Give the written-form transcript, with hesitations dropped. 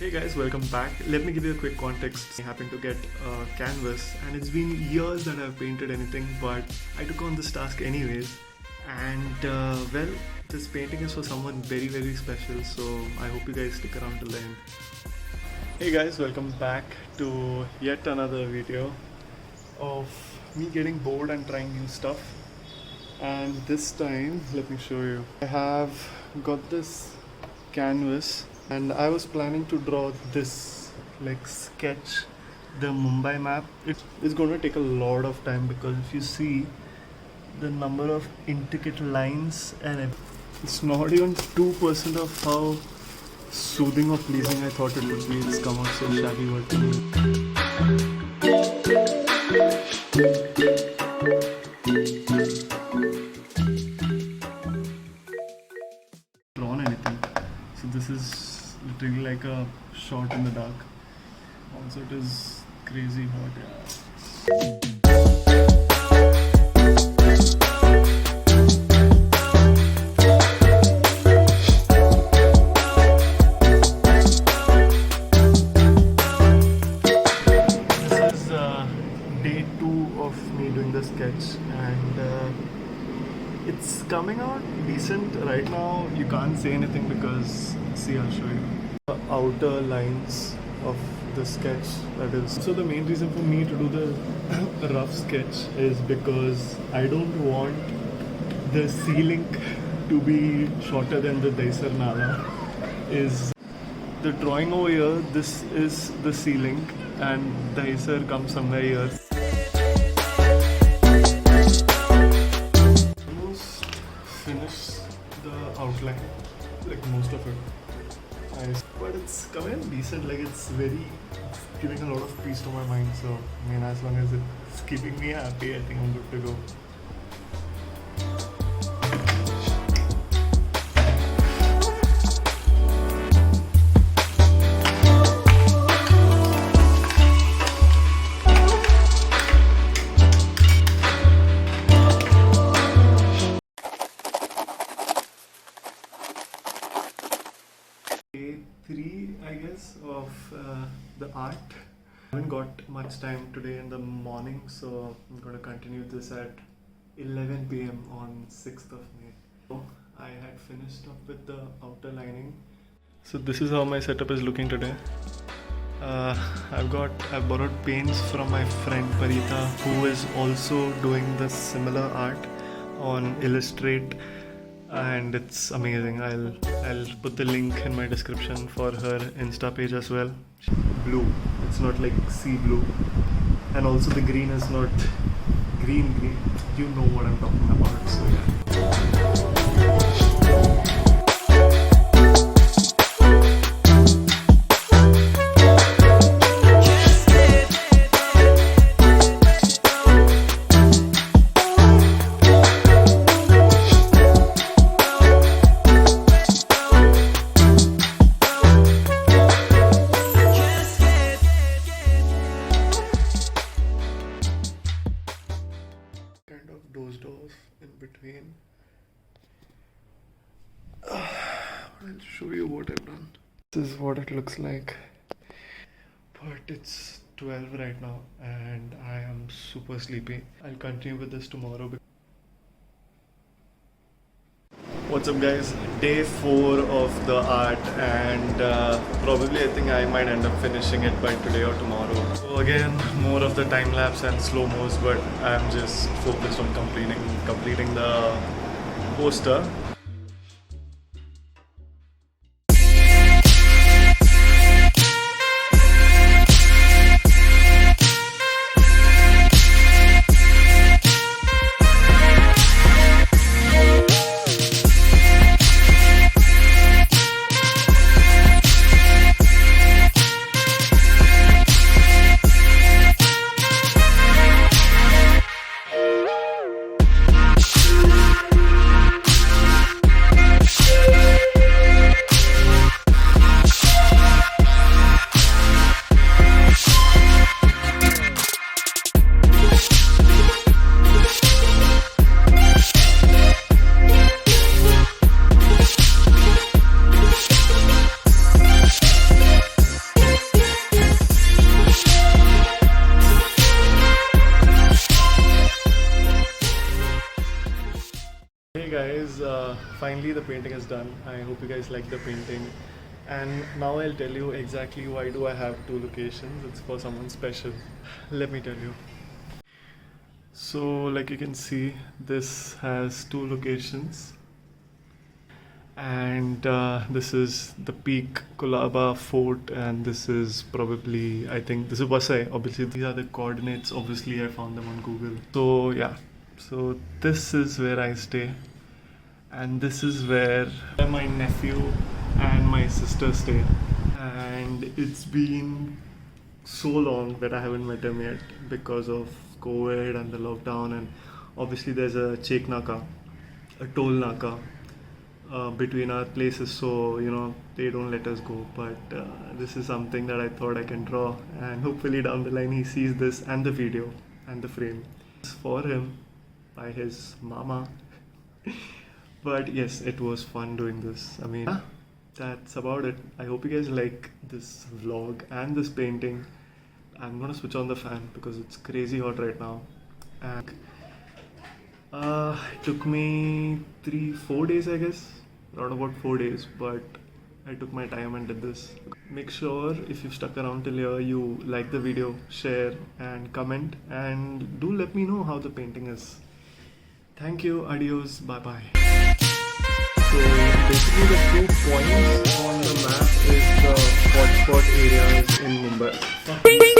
Hey guys, welcome back. Let me give you a quick context. I happened to get a canvas and it's been years that I've painted anything, but I took on this task anyways. And well, this painting is for someone very, very special, so I hope you guys stick around till the end. Hey guys, welcome back to yet another video of me getting bored and trying new stuff. And this time, let me show you. I have got this canvas and I was planning to draw this, like sketch the Mumbai map. It's going to take a lot of time because if you see the number of intricate lines and it's not even 2% of how soothing or pleasing I thought it would be. It's come out so shabby working. Drawn anything. So this is literally like a shot in the dark. Also it is crazy hot, yeah. Day 2 of me doing the sketch and it's coming out decent. Right now you can't say anything because see, I'll show you the outer lines of the sketch, that is. So the main reason for me to do the rough sketch is because I don't want the ceiling to be shorter than the Daisar Nala is. The drawing over here, this is the ceiling and Daisar comes somewhere here. Almost finished the outline, like most of it. But it's coming in decent, like it's giving a lot of peace to my mind. So I mean, as long as it's keeping me happy, I think I'm good to go. Day 3, I guess, of the art. I haven't got much time today in the morning, so I'm going to continue this at 11 PM on 6th of May. So I had finished up with the outer lining. So this is how my setup is looking today. I've borrowed paints from my friend Parita, who is also doing the similar art on Illustrate. And it's amazing. I'll put the link in my description for her Insta page as well. Blue, it's not like sea blue, and also the green is not green. You know what I'm talking about, so yeah. Dozed off in between. I'll show you what I've done. This is what it looks like, but it's 12 right now and I am super sleepy. I'll continue with this tomorrow. What's up guys, day 4 of the art and probably I think I might end up finishing it by today or tomorrow. So again, more of the time lapse and slow-mos, but I'm just focused on completing the poster. finally the painting is done. I hope you guys like the painting. And now I'll tell you exactly why do I have two locations. It's for someone special. Let me tell you. So like you can see, this has two locations. And this is the Peak Colaba Fort, and this is probably, I think this is Vasai. Obviously these are the coordinates. Obviously I found them on Google. So yeah, so this is where I stay, and this is where my nephew and my sister stay. And it's been so long that I haven't met him yet because of COVID and the lockdown. And obviously there's a check naka, a toll naka between our places, so you know they don't let us go. But this is something that I thought I can draw, and hopefully down the line he sees this and the video and the frame. It's for him by his mama. But yes, it was fun doing this. I mean, that's about it. I hope you guys like this vlog and this painting. I'm gonna switch on the fan because it's crazy hot right now. And it took me 3-4 days, I guess. Around about 4 days, but I took my time and did this. Make sure if you've stuck around till here, you like the video, share and comment, and do let me know how the painting is. Thank you, adios, bye bye. So basically the 2 points on the map is the hotspot areas in Mumbai.